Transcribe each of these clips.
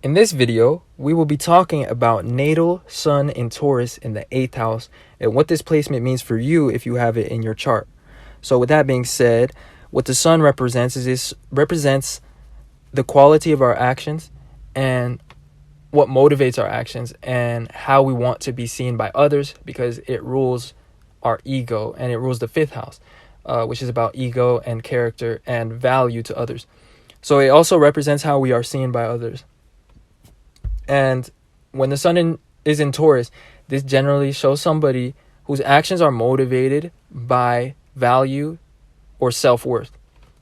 In this video, we will be talking about natal sun in Taurus in the 8th house and what this placement means for you if you have it in your chart. So with that being said, what the sun represents the quality of our actions and what motivates our actions and how we want to be seen by others, because it rules our ego and it rules the 5th house, which is about ego and character and value to others. So it also represents how we are seen by others. And when the sun is in Taurus, this generally shows somebody whose actions are motivated by value or self-worth.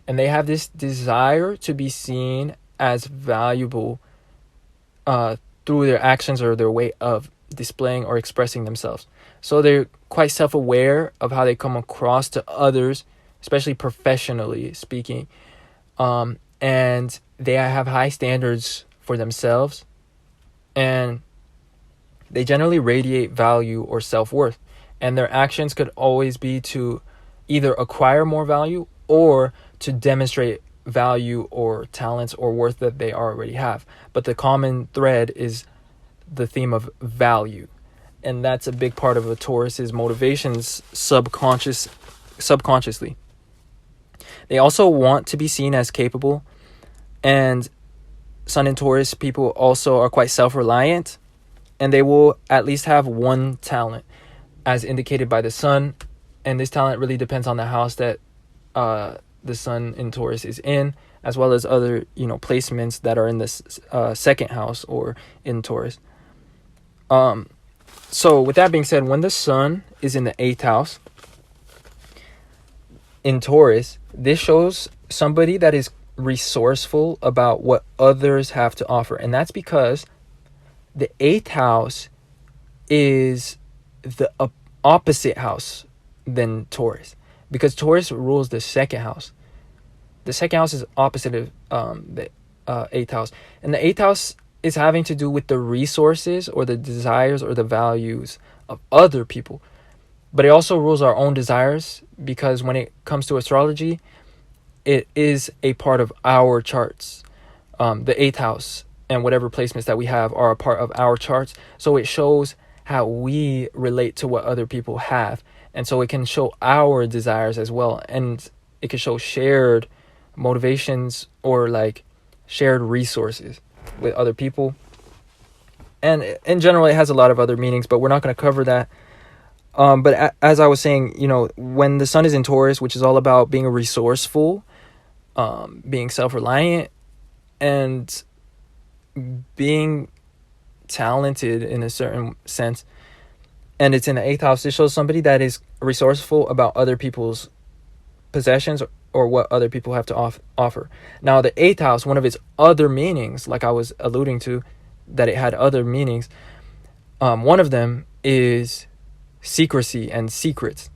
And they have this desire to be seen as valuable through their actions or their way of displaying or expressing themselves. So they're quite self-aware of how they come across to others, especially professionally speaking. And they have high standards for themselves. And they generally radiate value or self-worth. And their actions could always be to either acquire more value or to demonstrate value or talents or worth that they already have. But the common thread is the theme of value. And that's a big part of a Taurus's motivations subconsciously. They also want to be seen as capable. And Sun in Taurus people also are quite self-reliant, and they will at least have one talent as indicated by the sun, and this talent really depends on the house that the sun in Taurus is in, as well as other placements that are in this second house or in Taurus. So with that being said, when the sun is in the 8th house in Taurus, this shows somebody that is resourceful about what others have to offer. And that's because the 8th house is the opposite house than Taurus, because Taurus rules the second house. The second house is opposite of the 8th house, and the 8th house is having to do with the resources or the desires or the values of other people. But it also rules our own desires, because when it comes to astrology, it is a part of our charts. The 8th house and whatever placements that we have are a part of our charts. So it shows how we relate to what other people have. And so it can show our desires as well. And it can show shared motivations or like shared resources with other people. And in general, it has a lot of other meanings, but we're not going to cover that. But as I was saying, when the sun is in Taurus, which is all about being resourceful, being self-reliant, and being talented in a certain sense, and it's in the 8th house, it shows somebody that is resourceful about other people's possessions or what other people have to offer. Now, the 8th house, one of its other meanings, like I was alluding to, that it had other meanings, one of them is secrecy and secrets.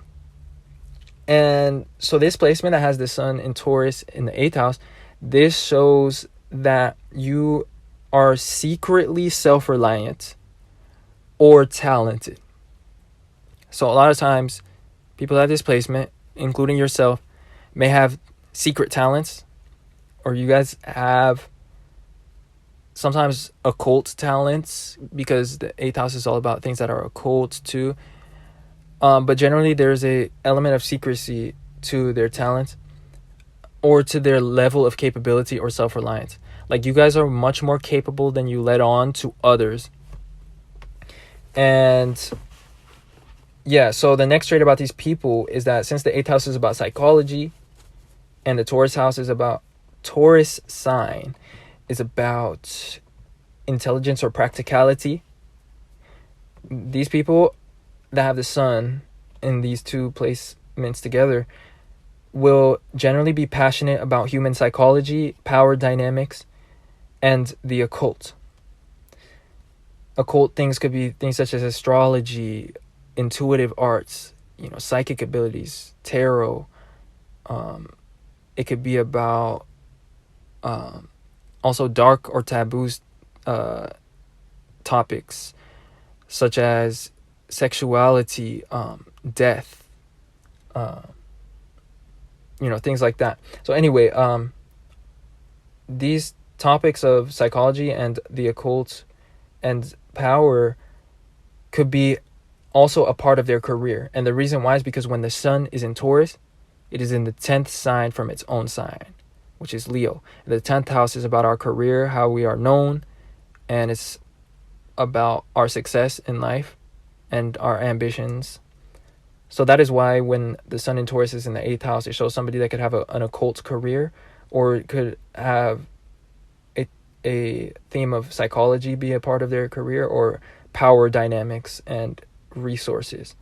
And so this placement that has the sun in Taurus in the 8th house, this shows that you are secretly self-reliant or talented. So a lot of times people that have this placement, including yourself, may have secret talents, or you guys have sometimes occult talents, because the 8th house is all about things that are occult too. But generally, there's a element of secrecy to their talent or to their level of capability or self-reliance. Like, you guys are much more capable than you let on to others. And yeah, so the next trait about these people is that since the 8th house is about psychology and the Taurus house is about Taurus sign is about intelligence or practicality, these people that have the sun in these two placements together will generally be passionate about human psychology, power dynamics, and the occult. Occult things could be things such as astrology, intuitive arts, psychic abilities, tarot. It could be about also dark or taboo topics such as sexuality, death, things like that. So anyway, these topics of psychology and the occult and power could be also a part of their career. And the reason why is because when the sun is in Taurus, it is in the 10th sign from its own sign, which is Leo. The 10th house is about our career, how we are known, and it's about our success in life and our ambitions. So that is why when the sun in Taurus is in the 8th house, it shows somebody that could have an occult career, or it could have a theme of psychology be a part of their career, or power dynamics and resources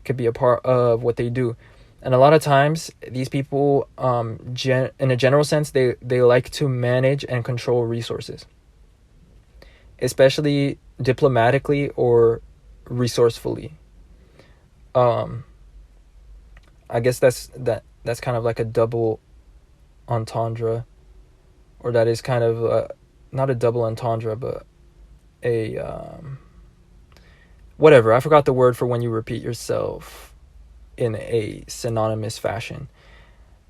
could be a part of what they do. And a lot of times these people, in a general sense, they like to manage and control resources, especially diplomatically or resourcefully. I guess that's kind of like a double entendre, or that is kind of not a double entendre, but a whatever. I forgot the word for when you repeat yourself in a synonymous fashion.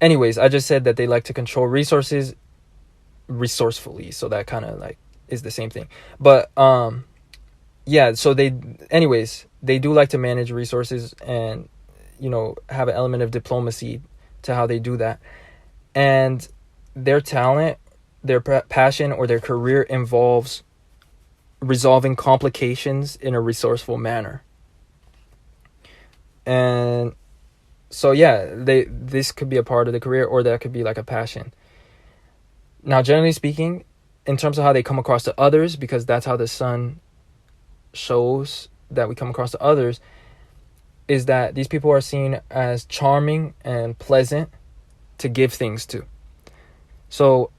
Anyways, I just said that they like to control resources resourcefully, so that kind of like is the same thing. But yeah, so they do like to manage resources and, you know, have an element of diplomacy to how they do that. And their talent, their passion, or their career involves resolving complications in a resourceful manner. And so yeah, this could be a part of the career, or that could be like a passion. Now, generally speaking, in terms of how they come across to others, because that's how the sun shows that we come across to others, is that these people are seen as charming and pleasant to give things to. So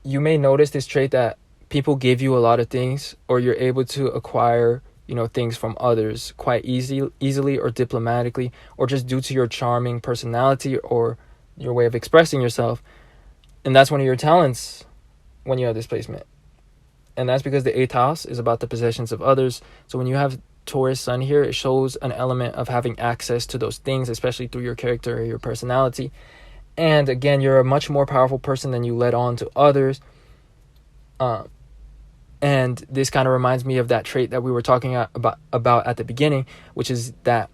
you may notice this trait that people give you a lot of things, or you're able to acquire, you know, things from others quite easily or diplomatically, or just due to your charming personality or your way of expressing yourself. And that's one of your talents when you have this placement. And that's because the 8th house is about the possessions of others. So when you have Taurus sun here, it shows an element of having access to those things, especially through your character or your personality. And again, you're a much more powerful person than you let on to others. And this kind of reminds me of that trait that we were talking about at the beginning, which is that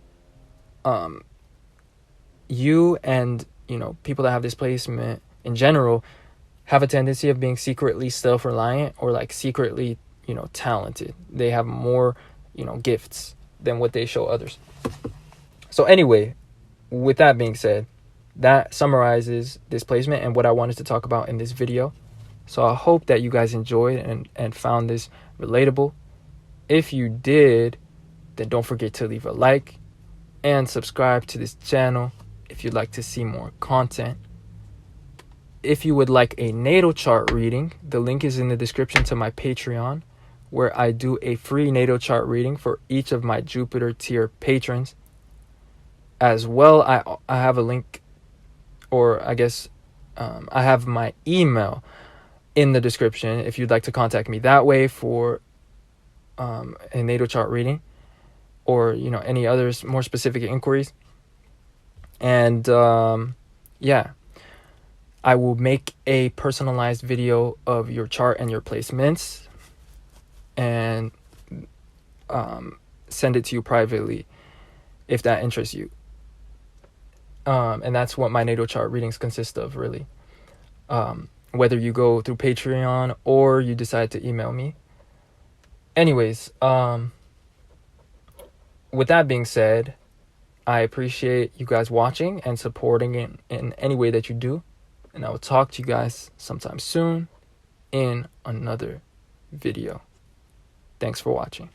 you and, you know, people that have this placement in general have a tendency of being secretly self-reliant, or like secretly, you know, talented. They have more, you know, gifts than what they show others. So anyway, with that being said, that summarizes this placement and what I wanted to talk about in this video. So I hope that you guys enjoyed and found this relatable. If you did, then don't forget to leave a like and subscribe to this channel if you'd like to see more content. If you would like a natal chart reading, the link is in the description to my Patreon, where I do a free natal chart reading for each of my Jupiter tier patrons. As well, I have a link, or I guess I have my email in the description if you'd like to contact me that way for a natal chart reading, or, you know, any others more specific inquiries. And yeah, I will make a personalized video of your chart and your placements and send it to you privately if that interests you. And that's what my natal chart readings consist of, really. Whether you go through Patreon or you decide to email me. Anyways, with that being said, I appreciate you guys watching and supporting it in any way that you do. And I will talk to you guys sometime soon in another video. Thanks for watching.